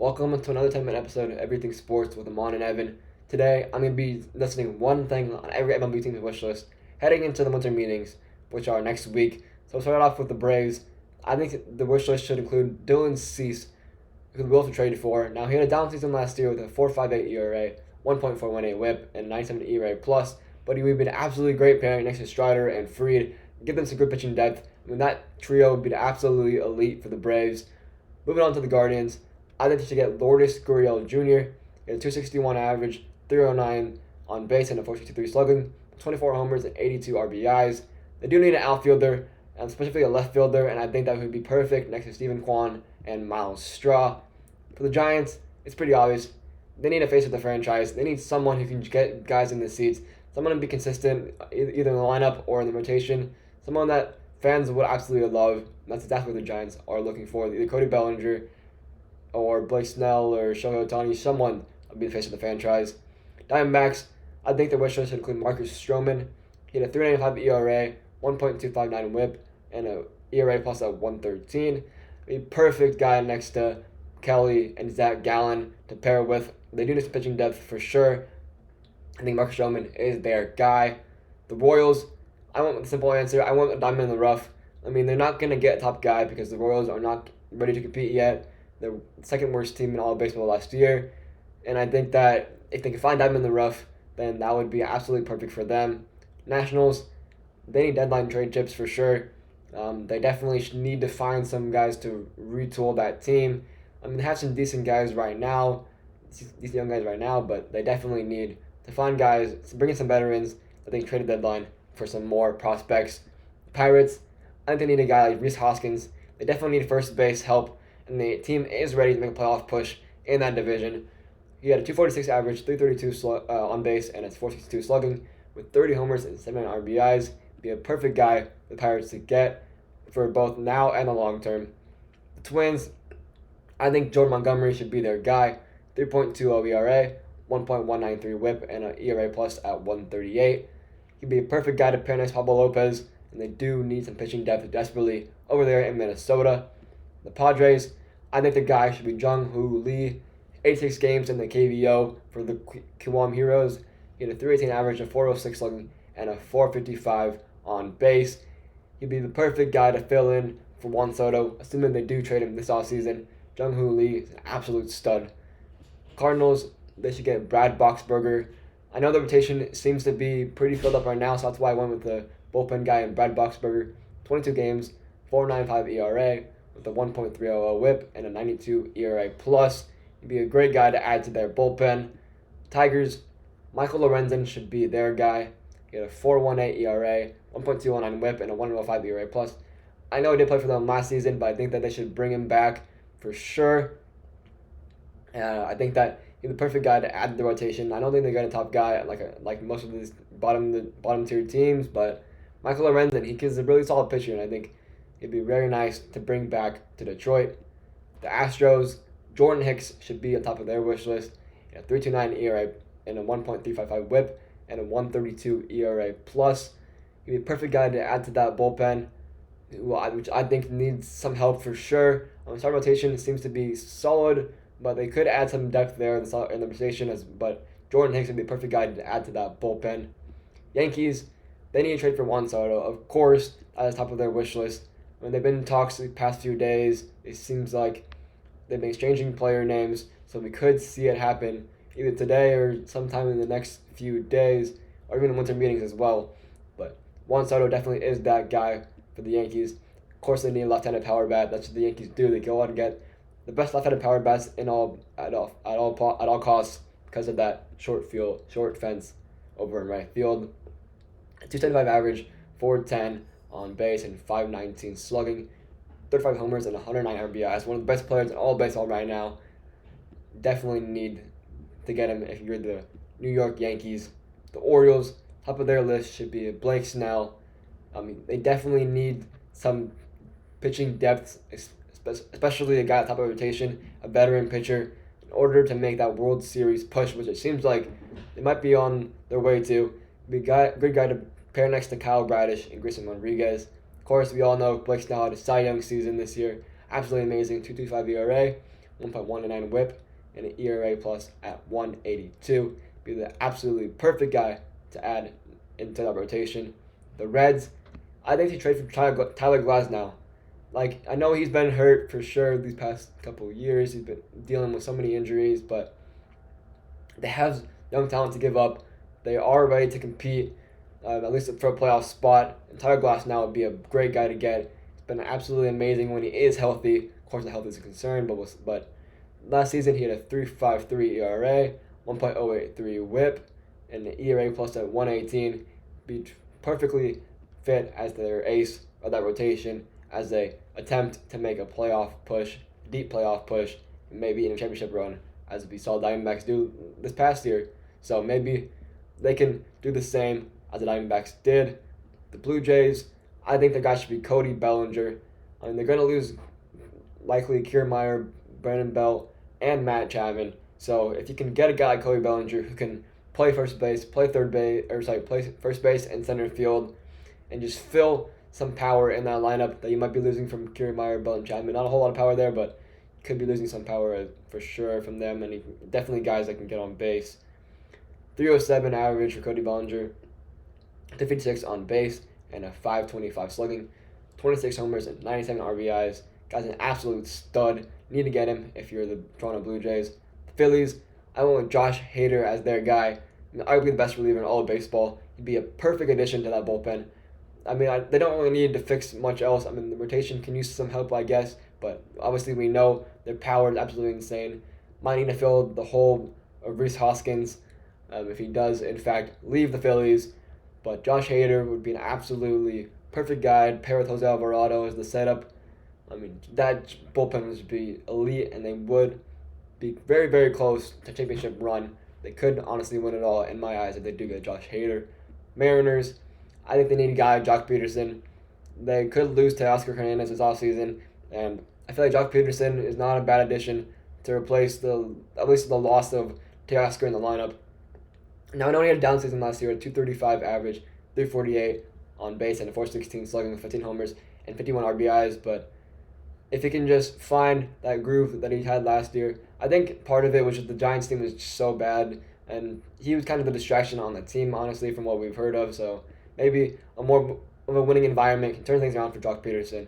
Welcome to another 10-minute episode of Everything Sports with Aman and Evan. Today, I'm going to be listing one thing on every MLB team's wish list heading into the winter meetings, which are next week. So we'll start off with the Braves. I think the wish list should include Dylan Cease, who the Wolves have traded for. Now, he had a down season last year with a 4.58 ERA, 1.418 WHIP, and 97 ERA plus, but he would be an absolutely great pairing next to Strider and Fried. Give them some good pitching depth. That trio would be absolutely elite for the Braves. Moving on to the Guardians, I think you should get Lourdes Gurriel Jr. He had a 261 average, 309 on base, and a 463 slugging, 24 homers and 82 RBIs. They do need an outfielder, and specifically a left fielder, and I think that would be perfect next to Stephen Kwan and Miles Straw. For the Giants, it's pretty obvious. They need a face of the franchise. They need someone who can get guys in the seats, someone to be consistent, either in the lineup or in the rotation, someone that fans would absolutely love. That's exactly what the Giants are looking for. Either Cody Bellinger or Blake Snell or Shohei Ohtani, someone will be the face of the franchise. Diamondbacks, I think their wish list should include Marcus Stroman. He had a 3.95 ERA, 1.259 WHIP, and a ERA plus at 113. A perfect guy next to Kelly and Zach Gallen to pair with. They do need some pitching depth for sure. I think Marcus Stroman is their guy. The Royals, I want the simple answer. I want a diamond in the rough. They're not going to get a top guy because the Royals are not ready to compete yet. They're the second worst team in all of baseball last year. And I think that if they can find diamond in the rough, then that would be absolutely perfect for them. Nationals, they need deadline trade chips for sure. They definitely need to find some guys to retool that team. They have some decent guys right now, decent young guys right now, but they definitely need to find guys, to bring in some veterans that they can trade a deadline for some more prospects. Pirates, I think they need a guy like Rhys Hoskins. They definitely need first base help, and the team is ready to make a playoff push in that division. He had a 246 average, 332 on base, and a 462 slugging with 30 homers and 79 RBIs. Be a perfect guy for the Pirates to get for both now and the long term. The Twins, I think Jordan Montgomery should be their guy. 3.20 ERA, 1.193 WHIP, and an ERA plus at 138. He'd be a perfect guy to pair next to Pablo Lopez, and they do need some pitching depth desperately over there in Minnesota. The Padres, I think the guy should be Jung-Hoo Lee. 86 games in the KBO for the Kiwam Heroes. He had a 318 average, a 406 slugging, and a 455 on base. He'd be the perfect guy to fill in for Juan Soto, assuming they do trade him this offseason. Jung-Hoo Lee is an absolute stud. Cardinals, they should get Brad Boxberger. I know the rotation seems to be pretty filled up right now, so that's why I went with the bullpen guy and Brad Boxberger. 22 games, 4.95 ERA with a 1.300 WHIP and a 92 ERA plus. He'd be a great guy to add to their bullpen. Tigers, Michael Lorenzen should be their guy. He had a 4.18 ERA, 1.219 WHIP, and a 1.05 ERA plus. I know he did play for them last season, but I think that they should bring him back for sure. I think that he's the perfect guy to add to the rotation. I don't think they got a top guy like most of these bottom tier teams, but Michael Lorenzen, he's a really solid pitcher, and I think it'd be very nice to bring back to Detroit. The Astros, Jordan Hicks should be on top of their wish list. He had a 3.29 ERA and a 1.355 WHIP and a 132 ERA plus. He'd be a perfect guy to add to that bullpen, which I think needs some help for sure. Starting rotation seems to be solid, but they could add some depth there in the rotation. But Jordan Hicks would be a perfect guy to add to that bullpen. Yankees, they need to trade for Juan Soto, of course, at the top of their wish list. They've been in talks the past few days. It seems like they've been exchanging player names, so we could see it happen either today or sometime in the next few days, or even in winter meetings as well. But Juan Soto definitely is that guy for the Yankees. Of course, they need a left-handed power bat. That's what the Yankees do. They go out and get the best left-handed power bats at all costs because of that short fence over in right field. 275 average, 410 on base, and 519 slugging. 35 homers and 109 RBIs. One of the best players in all of baseball right now. Definitely need to get him if you're the New York Yankees. The Orioles, top of their list should be Blake Snell. They definitely need some pitching depth, especially a guy at top of rotation, a veteran pitcher, in order to make that World Series push, which it seems like they might be on their way to. Be a good guy to pair next to Kyle Bradish and Grayson Rodriguez. Of course, we all know Blake Snell had a Cy Young season this year. Absolutely amazing, 2.25 ERA, 1.19 whip, and an ERA plus at 182. Be the absolutely perfect guy to add into that rotation. The Reds, I think they trade for Tyler Glasnow. Like, I know he's been hurt for sure these past couple of years. He's been dealing with so many injuries, but they have young talent to give up. They are ready to compete, at least for a playoff spot. And Tyler Glasnow would be a great guy to get. It's been absolutely amazing when he is healthy. Of course, the health is a concern, but last season he had a 3.53 ERA, 1.083 WHIP, and an ERA plus at 118. Be perfectly fit as their ace of that rotation as they attempt to make a playoff push, deep playoff push, and maybe in a championship run, as we saw Diamondbacks do this past year. So maybe they can do the same as the Diamondbacks did. The Blue Jays, I think the guy should be Cody Bellinger. I mean, they're going to lose likely Kiermaier, Brandon Belt, and Matt Chapman. So if you can get a guy like Cody Bellinger who can play first base, play first base and center field, and just fill some power in that lineup that you might be losing from Kiermaier, Belt, and Chapman. Not a whole lot of power there, but could be losing some power for sure from them, and definitely guys that can get on base. 307 average for Cody Bellinger, 256 on base, and a 525 slugging, 26 homers and 97 RBIs. Guy's an absolute stud. Need to get him if you're the Toronto Blue Jays. The Phillies, I went with Josh Hader as their guy. Arguably the best reliever in all of baseball. He'd be a perfect addition to that bullpen. I mean, they don't really need to fix much else. I mean, the rotation can use some help, I guess, but obviously we know their power is absolutely insane. Might need to fill the hole of Rhys Hoskins if he does, in fact, leave the Phillies. But Josh Hader would be an absolutely perfect guy. Pair with Jose Alvarado as the setup. I mean, that bullpen would be elite, and they would be very, very close to championship run. They could honestly win it all in my eyes if they do get Josh Hader. Mariners, I think they need a guy like Jock Peterson. They could lose to Oscar Hernandez this offseason, and I feel like Jock Peterson is not a bad addition to replace at least the loss of Teoscar in the lineup. Now, I know he had a down season last year, a 235 average, 348 on base, and a 416 slugging with 15 homers and 51 RBIs, but if he can just find that groove that he had last year, I think part of it was just the Giants team was just so bad, and he was kind of the distraction on the team, honestly, from what we've heard of, so maybe a more of a winning environment can turn things around for Jock Peterson.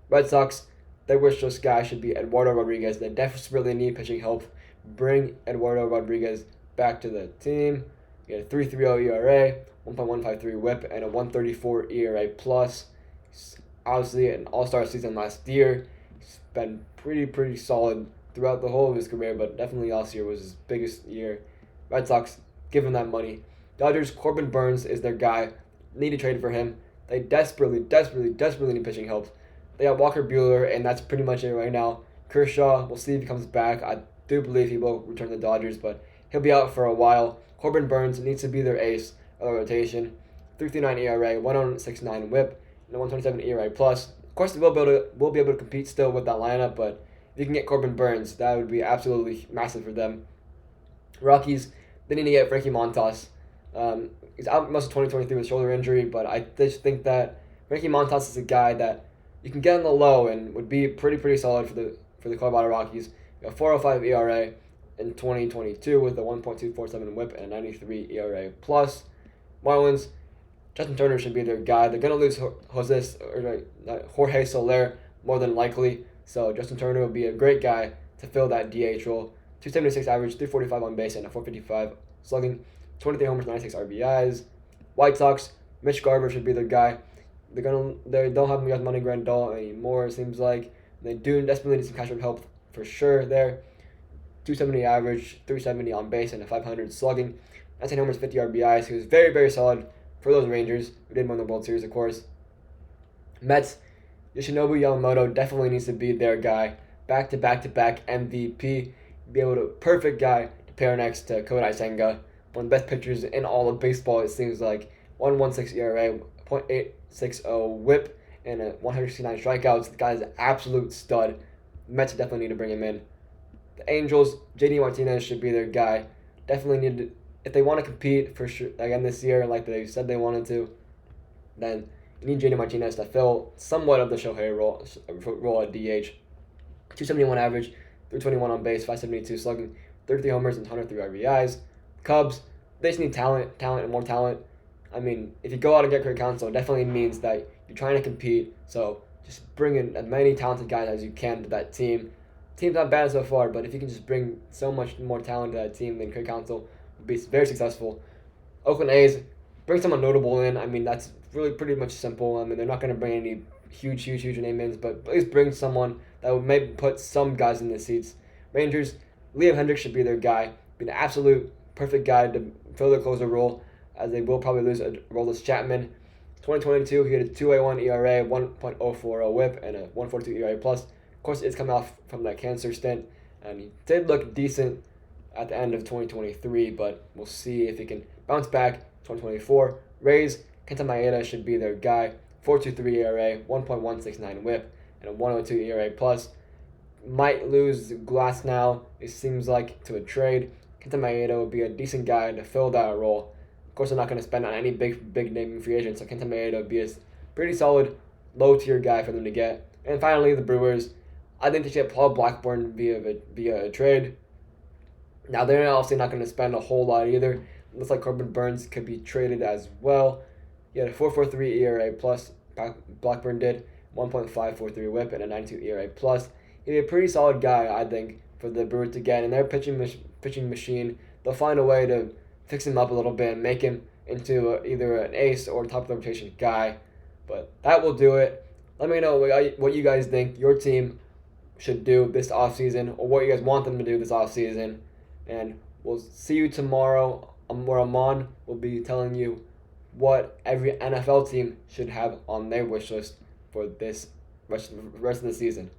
Red Sox, their wish list guy should be Eduardo Rodriguez. They desperately need pitching help. Bring Eduardo Rodriguez back to the team. He had a 3.30 ERA, 1.153 WHIP, and a 1.34 ERA plus. He's obviously an all-star season last year. He's been pretty solid throughout the whole of his career, but definitely last year was his biggest year. Red Sox, give him that money. Dodgers, Corbin Burnes is their guy. Need to trade for him. They desperately need pitching help. They have Walker Buehler, and that's pretty much it right now. Kershaw, we'll see if he comes back. I do believe he will return to the Dodgers, but he'll be out for a while. Corbin Burnes needs to be their ace of the rotation. 3.39 ERA, 1.69 WHIP, and a 1.27 ERA plus. Of course, they will be able to compete still with that lineup, but if you can get Corbin Burnes, that would be absolutely massive for them. Rockies, they need to get Frankie Montas. He's out most of 2023 with shoulder injury, but I just think that Frankie Montas is a guy that you can get on the low and would be pretty solid for the Colorado Rockies. A 4.05 ERA in 2022 with a 1.247 WHIP and a 93 ERA plus. Marlins, Justin Turner should be their guy. They're gonna lose Jorge Soler more than likely, so Justin Turner will be a great guy to fill that DH role. 276 average, 345 on base, and a 455 slugging. 23 homers, 96 RBIs. White Sox, Mitch Garver should be their guy. They don't have Yasmani Grandal anymore, it seems like. They do desperately need some catcher help for sure there. 270 average, 370 on base, and a 500 slugging. 19 homers, 50 RBIs. He was very solid for those Rangers, who did win the World Series, of course. Mets, Yoshinobu Yamamoto definitely needs to be their guy. Back-to-back MVP. Be able to perfect guy to pair next to Kodai Senga. One of the best pitchers in all of baseball, it seems like. 1.16 ERA, 0.860 WHIP, and a 169 strikeouts. The guy's an absolute stud. The Mets definitely need to bring him in. The Angels, JD Martinez should be their guy. Definitely need to, if they want to compete for sure again this year, like they said they wanted to, then you need JD Martinez to fill somewhat of the Shohei role at DH. 271 average, 321 on base, 572 slugging, 33 homers, and 103 RBIs. Cubs, they just need talent, and more talent. I mean, if you go out and get Craig Counsell, it definitely means that you're trying to compete. So just bring in as many talented guys as you can to that team. Team's not bad so far, but if you can just bring so much more talent to that team, then Craig Counsell will be very successful. Oakland A's, bring someone notable in. I mean, that's really pretty much simple. I mean, they're not going to bring any huge name ins, but at least bring someone that would maybe put some guys in the seats. Rangers, Liam Hendricks should be their guy. Be an absolute perfect guy to fill the closer role, as they will probably lose Aroldis Chapman. 2022, he had a 2.81 ERA, 1.040 WHIP, and a 1.42 ERA plus. Of course, it's coming off from that cancer stint, and he did look decent at the end of 2023, but we'll see if he can bounce back. 2024, Rays, Kenta Maeda should be their guy. 4.23 ERA, 1.169 WHIP, and a 1.02 ERA plus. Might lose Glass now, it seems like, to a trade. Kenta Maeda would be a decent guy to fill that role. Of course, they're not going to spend on any big name free agent, so Kenta Maeda would be a pretty solid low tier guy for them to get. And finally, the Brewers. I think they should get Paul Blackburn via a trade. Now, they're obviously not going to spend a whole lot either. It looks like Corbin Burns could be traded as well. He had a 4.43 ERA plus. Blackburn did 1.543 WHIP and a 92 ERA plus. He'd be a pretty solid guy, I think, for the Brewers to get. And their pitching machine, they'll find a way to fix him up a little bit and make him into either an ace or top of the rotation guy. But that will do it. Let me know what you guys think your team should do this offseason, or what you guys want them to do this offseason. And we'll see you tomorrow, where Aman will be telling you what every NFL team should have on their wish list for this rest of the season.